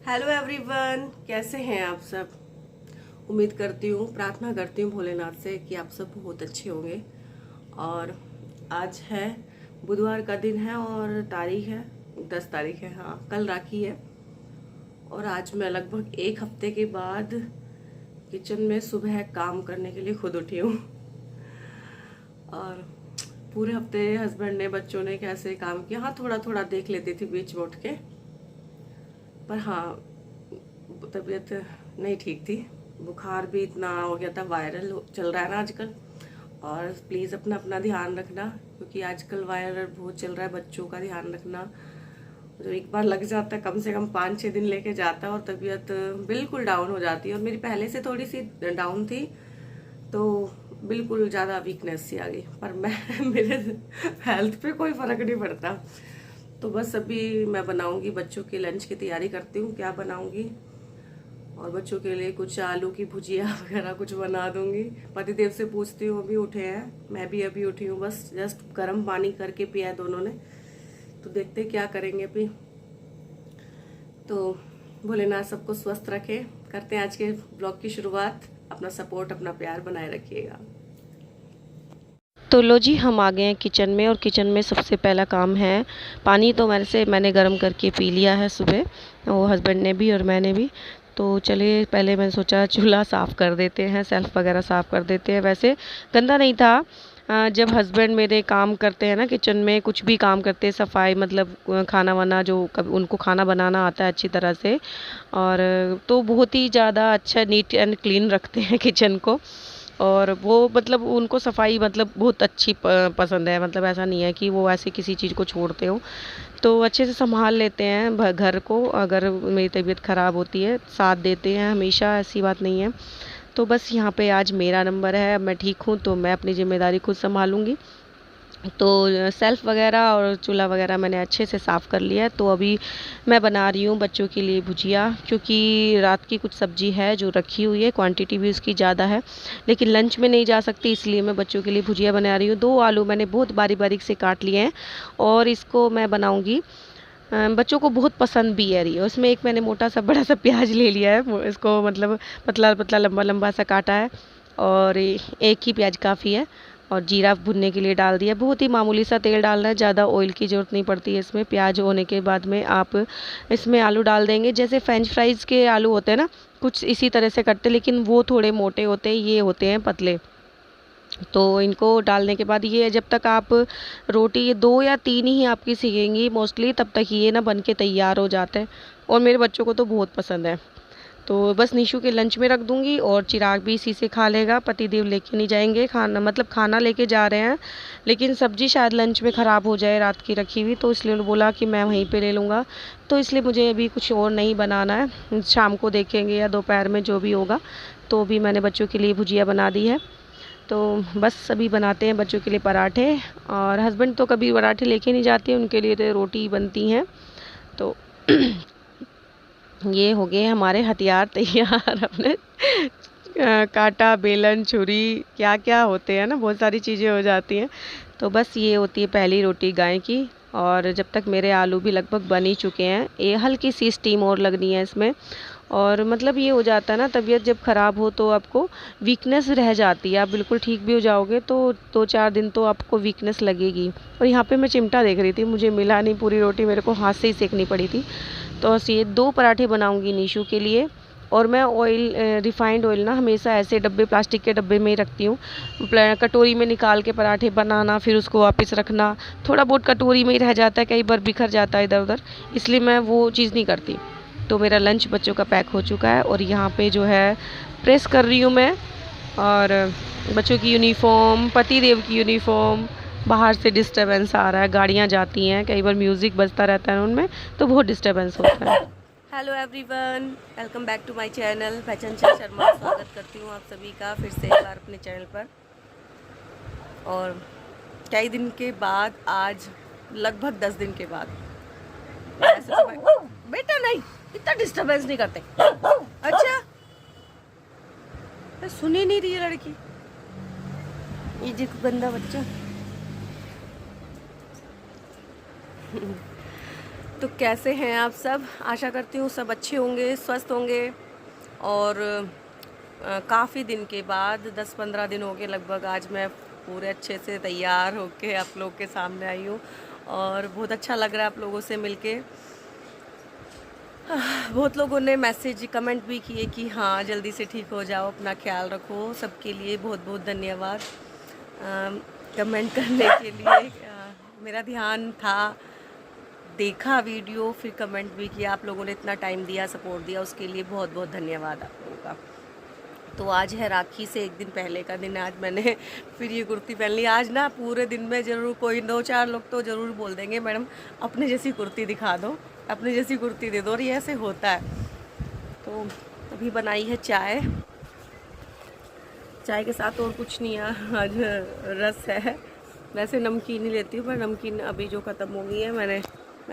Hello everyone, कैसे हैं आप सब। उम्मीद करती हूँ, प्रार्थना करती हूँ भोलेनाथ से कि आप सब बहुत अच्छे होंगे। और आज है बुधवार का दिन है और तारीख है 10 तारीख है। हाँ, कल राखी है। और आज मैं लगभग एक हफ्ते के बाद किचन में सुबह काम करने के लिए खुद उठी हूँ। और पूरे हफ्ते हस्बैंड ने, बच्चों ने कैसे काम किया, हाँ थोड़ा थोड़ा देख लेती थी बीच में उठ के। पर हाँ, तबीयत नहीं ठीक थी, बुखार भी इतना हो गया था, वायरल चल रहा है ना आजकल। और प्लीज़ अपना अपना ध्यान रखना, क्योंकि आजकल वायरल बहुत चल रहा है। बच्चों का ध्यान रखना, जो एक बार लग जाता है कम से कम 5-6 दिन लेके जाता है और तबीयत बिल्कुल डाउन हो जाती है। और मेरी पहले से थोड़ी सी डाउन थी, तो बिल्कुल ज़्यादा वीकनेस सी आ गई। पर मैं मेरे हेल्थ पे कोई फर्क नहीं पड़ता। तो बस अभी मैं बनाऊंगी, बच्चों के लंच की तैयारी करती हूँ, क्या बनाऊंगी। और बच्चों के लिए कुछ आलू की भुजिया वगैरह कुछ बना दूंगी। पतिदेव से पूछती हूँ, अभी उठे हैं, मैं भी अभी उठी हूँ, बस जस्ट गर्म पानी करके पिया है दोनों ने। तो देखते क्या करेंगे अभी। तो भोलेनाथ सबको स्वस्थ रखे। करते हैं आज के ब्लॉग की शुरुआत। अपना सपोर्ट, अपना प्यार बनाए रखिएगा। तो लो जी, हम आ गए हैं किचन में। और किचन में सबसे पहला काम है, पानी तो मैंने गर्म करके पी लिया है सुबह, वो हस्बैंड ने भी और मैंने भी। तो चलिए, पहले मैंने सोचा चूल्हा साफ़ कर देते हैं, सेल्फ वगैरह साफ़ कर देते हैं। वैसे गंदा नहीं था। जब हस्बैंड मेरे काम करते हैं ना, किचन में कुछ भी काम करते हैं, सफाई मतलब खाना वाना, जो कभी उनको खाना बनाना आता है अच्छी तरह से, और तो बहुत ही ज़्यादा अच्छा नीट एंड क्लीन रखते हैं किचन को। और वो मतलब उनको सफाई मतलब बहुत अच्छी पसंद है। मतलब ऐसा नहीं है कि वो ऐसे किसी चीज़ को छोड़ते हो, तो अच्छे से संभाल लेते हैं घर को। अगर मेरी तबीयत ख़राब होती है, साथ देते हैं हमेशा, ऐसी बात नहीं है। तो बस यहाँ पे आज मेरा नंबर है, मैं ठीक हूँ तो मैं अपनी ज़िम्मेदारी खुद संभालूंगी। तो सेल्फ वगैरह और चूल्हा वगैरह मैंने अच्छे से साफ़ कर लिया है। तो अभी मैं बना रही हूँ बच्चों के लिए भुजिया, क्योंकि रात की कुछ सब्जी है जो रखी हुई है, क्वांटिटी भी उसकी ज़्यादा है, लेकिन लंच में नहीं जा सकती, इसलिए मैं बच्चों के लिए भुजिया बना रही हूँ। 2 आलू मैंने बहुत बारीक बारीक से काट लिए हैं और इसको मैं बनाऊँगी। बच्चों को बहुत पसंद भी है। रही है उसमें, एक मैंने मोटा सा बड़ा सा प्याज ले लिया है, इसको मतलब पतला पतला लंबा लंबा सा काटा है, और एक ही प्याज काफ़ी है। और जीरा भुनने के लिए डाल दिया, बहुत ही मामूली सा तेल डालना है, ज़्यादा ऑयल की ज़रूरत नहीं पड़ती है इसमें। प्याज होने के बाद में आप इसमें आलू डाल देंगे। जैसे फ्रेंच फ्राइज़ के आलू होते हैं ना, कुछ इसी तरह से कटते, लेकिन वो थोड़े मोटे होते हैं, ये होते हैं पतले। तो इनको डालने के बाद, ये जब तक आप रोटी, ये 2 या 3 ही आपकी सीखेंगी मोस्टली, तब तक ये ना बन के तैयार हो जाते हैं। और मेरे बच्चों को तो बहुत पसंद है। तो बस निशु के लंच में रख दूंगी, और चिराग भी इसी से खा लेगा। पतिदेव लेके नहीं जाएंगे खाना, मतलब खाना लेके जा रहे हैं, लेकिन सब्जी शायद लंच में ख़राब हो जाए रात की रखी हुई, तो इसलिए उन्होंने बोला कि मैं वहीं पे ले लूँगा। तो इसलिए मुझे अभी कुछ और नहीं बनाना है, शाम को देखेंगे या दोपहर में जो भी होगा। तो भी मैंने बच्चों के लिए भुजिया बना दी है। तो बस अभी बनाते हैं बच्चों के लिए पराठे। और हस्बैंड तो कभी पराठे लेके नहीं जाते, उनके लिए तो रोटी बनती हैं। तो ये हो गए हमारे हथियार तैयार अपने कांटा, बेलन, छुरी, क्या क्या होते हैं ना, बहुत सारी चीज़ें हो जाती हैं। तो बस ये होती है पहली रोटी गाय की। और जब तक मेरे आलू भी लगभग बन ही चुके हैं, ये हल्की सी स्टीम और लगनी है इसमें। और मतलब ये हो जाता है ना, तबीयत जब ख़राब हो तो आपको वीकनेस रह जाती है। आप बिल्कुल ठीक भी हो जाओगे तो 2-4 दिन तो आपको वीकनेस लगेगी। और यहाँ पे मैं चिमटा देख रही थी, मुझे मिला नहीं, पूरी रोटी मेरे को हाथ से ही सेकनी पड़ी थी। तो ये 2 पराठे बनाऊंगी निशु के लिए। और मैं ऑयल, रिफाइंड ऑयल ना हमेशा ऐसे डब्बे, प्लास्टिक के डब्बे में ही रखती हूँ। कटोरी में निकाल के पराठे बनाना, फिर उसको वापस रखना, थोड़ा बहुत कटोरी में ही रह जाता है, कई बार बिखर जाता है इधर उधर, इसलिए मैं वो चीज़ नहीं करती। तो मेरा लंच बच्चों का पैक हो चुका है, और यहाँ पे जो है प्रेस कर रही हूँ मैं। और बच्चों की यूनिफॉर्म, पतिदेव की यूनिफॉर्म। बाहर से डिस्टरबेंस आ रहा है, गाड़ियाँ जाती हैं, कई बार म्यूज़िक बजता रहता है उनमें, तो बहुत डिस्टरबेंस होता है। Hello everyone, welcome back to my channel. मैं चंचल शर्मा स्वागत करती हूँ आप सभी का फिर से एक बार अपने चैनल पर। और कई दिन के बाद, आज लगभग 10 दिन के बाद, ऐसे तो बेटा नहीं, इतना डिस्टरबेंस नहीं करते। अच्छा, सुन ही नहीं रही है लड़की, ये देखो गंदा बच्चा। तो कैसे हैं आप सब? आशा करती हूँ सब अच्छे होंगे, स्वस्थ होंगे। और काफ़ी दिन के बाद 10-15 दिन हो गए लगभग, आज मैं पूरे अच्छे से तैयार होके आप लोग के सामने आई हूँ और बहुत अच्छा लग रहा है आप लोगों से मिलके। बहुत लोगों ने मैसेज कमेंट भी किए कि हाँ जल्दी से ठीक हो जाओ, अपना ख्याल रखो। सबके लिए बहुत बहुत धन्यवाद कमेंट करने के लिए। मेरा ध्यान था, देखा वीडियो, फिर कमेंट भी किया। आप लोगों ने इतना टाइम दिया, सपोर्ट दिया, उसके लिए बहुत बहुत धन्यवाद आप लोगों का। तो आज है राखी से एक दिन पहले का दिन। आज मैंने फिर ये कुर्ती पहन ली। आज ना पूरे दिन में ज़रूर कोई 2-4 लोग तो ज़रूर बोल देंगे मैडम अपने जैसी कुर्ती दिखा दो, अपने जैसी कुर्ती दे दो, और ये ऐसे होता है। तो अभी बनाई है चाय, चाय के साथ और कुछ नहीं है। आज रस है। वैसे नमकीन ही लेती हूँ, पर नमकीन अभी जो ख़त्म हो गई है, मैंने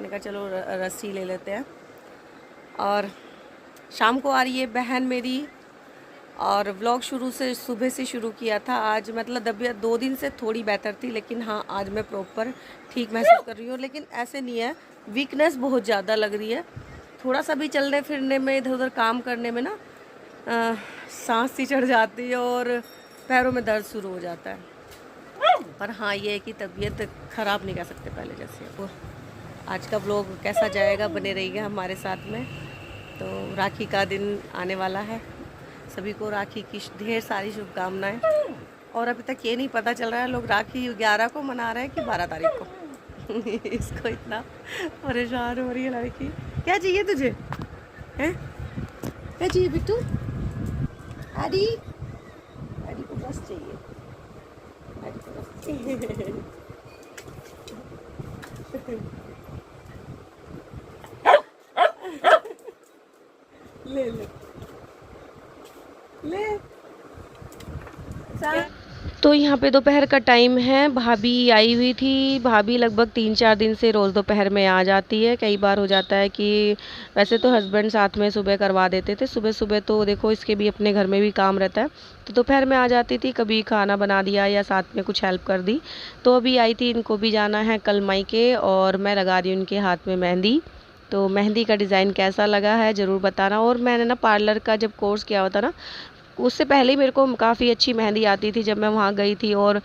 कहा चलो रस ही ले लेते हैं। और शाम को आ रही है बहन मेरी, और व्लॉग सुबह से शुरू किया था। आज मतलब तबीयत 2 दिन से थोड़ी बेहतर थी, लेकिन हाँ आज मैं प्रॉपर ठीक महसूस कर रही हूँ। लेकिन ऐसे नहीं है, वीकनेस बहुत ज़्यादा लग रही है। थोड़ा सा भी चलने फिरने में, इधर उधर काम करने में ना सांस सी चढ़ जाती है और पैरों में दर्द शुरू हो जाता है। पर हाँ ये है कि तबीयत ख़राब नहीं कर सकते पहले जैसे। और आज का व्लॉग कैसा जाएगा, बने रहिएगा हमारे साथ में। तो राखी का दिन आने वाला है, सभी को राखी की ढेर सारी शुभकामनाएं। और अभी तक ये नहीं पता चल रहा है लोग राखी 11 को मना रहे हैं कि 12 तारीख को। इसको इतना परेशान हो रही है लड़की। क्या चाहिए तुझे? हैं क्या चाहिए बिट्टू? आडी को बस चाहिए, आडी को बस चाहिए। ले ले ले। तो यहाँ पे दोपहर का टाइम है, भाभी आई हुई थी। भाभी लगभग 3-4 दिन से रोज़ दोपहर में आ जाती है। कई बार हो जाता है कि वैसे तो हस्बैंड साथ में सुबह करवा देते थे, सुबह सुबह तो देखो इसके भी अपने घर में भी काम रहता है, तो दोपहर में आ जाती थी। कभी खाना बना दिया या साथ में कुछ हेल्प कर दी। तो अभी आई थी, इनको भी जाना है कल मायके, और मैं लगा रही हूँ इनके हाथ में मेहंदी। तो मेहंदी का डिज़ाइन कैसा लगा है ज़रूर बताना। और मैंने ना पार्लर का जब कोर्स किया हुआ था ना, उससे पहले ही मेरे को काफ़ी अच्छी मेहंदी आती थी जब मैं वहाँ गई थी। और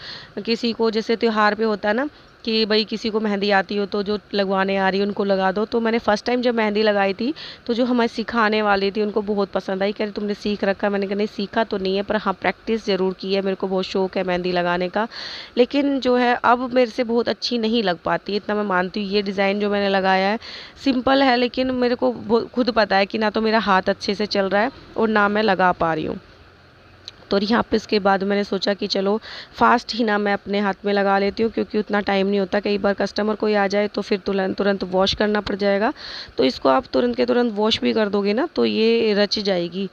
किसी को जैसे त्योहार पे होता है ना कि भाई किसी को मेहंदी आती हो तो जो लगवाने आ रही है उनको लगा दो। तो मैंने फ़र्स्ट टाइम जब मेहंदी लगाई थी तो जो हमें सिखाने वाली थी उनको बहुत पसंद आई। कह रही तुमने सीख रखा? मैंने कहा नहीं सीखा तो नहीं है, पर हाँ प्रैक्टिस ज़रूर की है। मेरे को बहुत शौक़ है मेहंदी लगाने का, लेकिन जो है अब मेरे से बहुत अच्छी नहीं लग पाती, इतना मैं मानती हूँ। ये डिज़ाइन जो मैंने लगाया है सिंपल है, लेकिन मेरे को खुद पता है कि ना तो मेरा हाथ अच्छे से चल रहा है और ना मैं लगा पा रही हूँ। तो यहाँ पे इसके बाद मैंने सोचा कि चलो फास्ट ही ना मैं अपने हाथ में लगा लेती हूँ, क्योंकि उतना टाइम नहीं होता। कई बार कस्टमर कोई आ जाए तो फिर तुरंत वॉश करना पड़ जाएगा। तो इसको आप तुरंत के तुरंत वॉश भी कर दोगे ना तो ये रच जाएगी।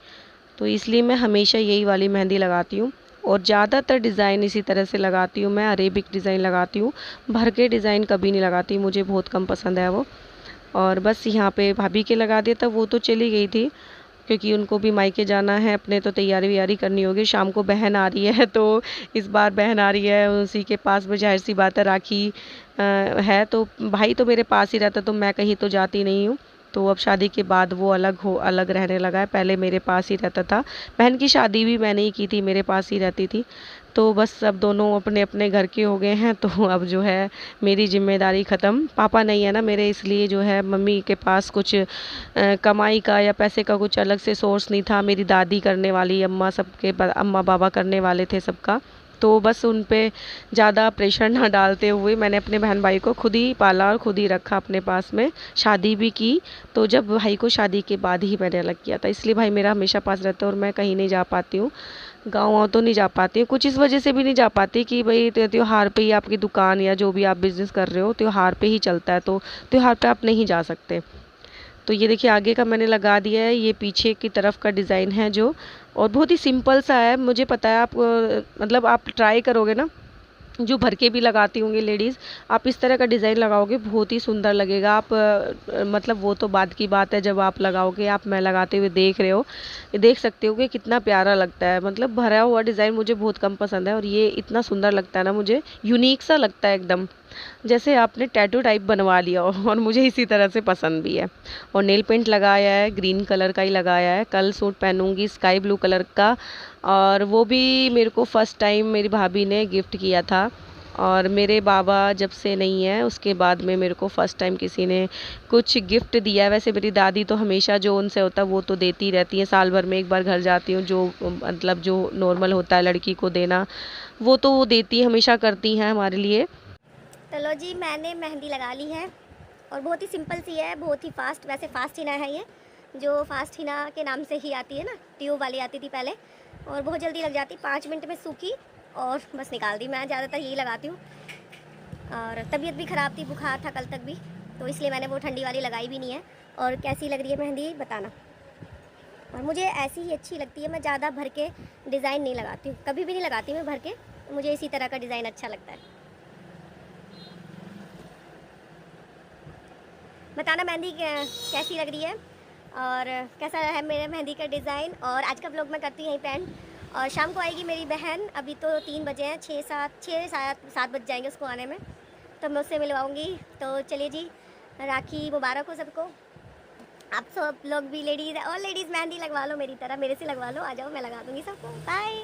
तो इसलिए मैं हमेशा यही वाली मेहंदी लगाती हूँ, और ज़्यादातर डिज़ाइन इसी तरह से लगाती हूँ। मैं अरेबिक डिज़ाइन लगाती हूँ, भर के डिज़ाइन कभी नहीं लगाती, मुझे बहुत कम पसंद है वो। और बस यहाँ पे भाभी के लगा दिया था, वो तो चली गई थी क्योंकि उनको भी मायके जाना है अपने, तो तैयारी व्यारी करनी होगी। शाम को बहन आ रही है, तो इस बार बहन आ रही है उसी के पास में, जाहिर सी बात है राखी है। तो भाई तो मेरे पास ही रहता, तो मैं कहीं तो जाती नहीं हूँ। तो अब शादी के बाद वो अलग रहने लगा है, पहले मेरे पास ही रहता था। बहन की शादी भी मैंने ही की थी, मेरे पास ही रहती थी। तो बस अब दोनों अपने अपने घर के हो गए हैं, तो अब जो है मेरी जिम्मेदारी ख़त्म। पापा नहीं है ना मेरे, इसलिए जो है मम्मी के पास कुछ कमाई का या पैसे का कुछ अलग से सोर्स नहीं था। मेरी दादी करने वाली, अम्मा बाबा करने वाले थे सबका। तो बस उन पे ज़्यादा प्रेशर ना डालते हुए मैंने अपने बहन भाई को खुद ही पाला और खुद ही रखा अपने पास में, शादी भी की। तो जब भाई को शादी के बाद ही मैंने अलग किया था, इसलिए भाई मेरा हमेशा पास रहता है और मैं कहीं नहीं जा पाती हूँ। गाँव तो नहीं जा पाती हूँ, कुछ इस वजह से भी नहीं जा पाती कि भाई त्योहार पे ही आपकी दुकान या जो भी आप बिज़नेस कर रहे हो त्योहार पे ही चलता है, तो त्योहार पे आप नहीं जा सकते। तो ये देखिए आगे का मैंने लगा दिया है, ये पीछे की तरफ का डिज़ाइन है जो, और बहुत ही सिंपल सा है। मुझे पता है आप मतलब आप ट्राई करोगे ना, जो भर के भी लगाती होंगी लेडीज़, आप इस तरह का डिज़ाइन लगाओगे बहुत ही सुंदर लगेगा। आप मतलब वो तो बाद की बात है, जब आप लगाओगे, आप मैं लगाते हुए देख रहे हो, देख सकते हो कि कितना प्यारा लगता है। मतलब भरा हुआ डिज़ाइन मुझे बहुत कम पसंद है, और ये इतना सुंदर लगता है ना, मुझे यूनिक सा लगता है एकदम। जैसे आपने टैटू टाइप बनवा लिया हो, और मुझे इसी तरह से पसंद भी है। और नेल पेंट लगाया है, ग्रीन कलर का ही लगाया है। कल सूट पहनूंगी स्काई ब्लू कलर का, और वो भी मेरे को फ़र्स्ट टाइम मेरी भाभी ने गिफ्ट किया था। और मेरे बाबा जब से नहीं है उसके बाद में मेरे को फ़र्स्ट टाइम किसी ने कुछ गिफ्ट दिया है। वैसे मेरी दादी तो हमेशा जो उनसे होता है वो तो देती रहती है, साल भर में एक बार घर जाती हूँ, जो मतलब जो नॉर्मल होता है लड़की को देना, वो तो वो देती है, हमेशा करती हैं हमारे लिए। चलो जी, मैंने मेहंदी लगा ली है और बहुत ही सिंपल सी है, बहुत ही फास्ट। वैसे फास्ट हिना है ये, जो फास्ट हिना के नाम से ही आती है ना, ट्यूब वाली आती थी पहले, और बहुत जल्दी लग जाती, 5 मिनट में सूखी और बस निकाल दी। मैं ज़्यादातर यही लगाती हूँ। और तबीयत भी ख़राब थी, बुखार था कल तक भी, तो इसलिए मैंने वो ठंडी वाली लगाई भी नहीं है। और कैसी लग रही है मेहंदी बताना। और मुझे ऐसी ही अच्छी लगती है, मैं ज़्यादा भर के डिज़ाइन नहीं लगाती हूँ, कभी भी नहीं लगाती मैं भर के। मुझे इसी तरह का डिज़ाइन अच्छा लगता है। बताना मेहंदी कैसी लग रही है और कैसा है मेरे मेहंदी का डिज़ाइन। और आज का ब्लॉग मैं करती हूँ यहीं पे एंड। और शाम को आएगी मेरी बहन, अभी तो 3 बजे हैं, 6 7 बज जाएंगे उसको आने में, तो मैं उससे मिलवाऊँगी। तो चलिए जी, राखी मुबारक हो सबको। आप सब लोग भी लेडीज़ और लेडीज़ मेहंदी लगवा लो मेरी तरह, मेरे से लगवा लो, आ जाओ मैं लगा दूँगी सबको। बाय।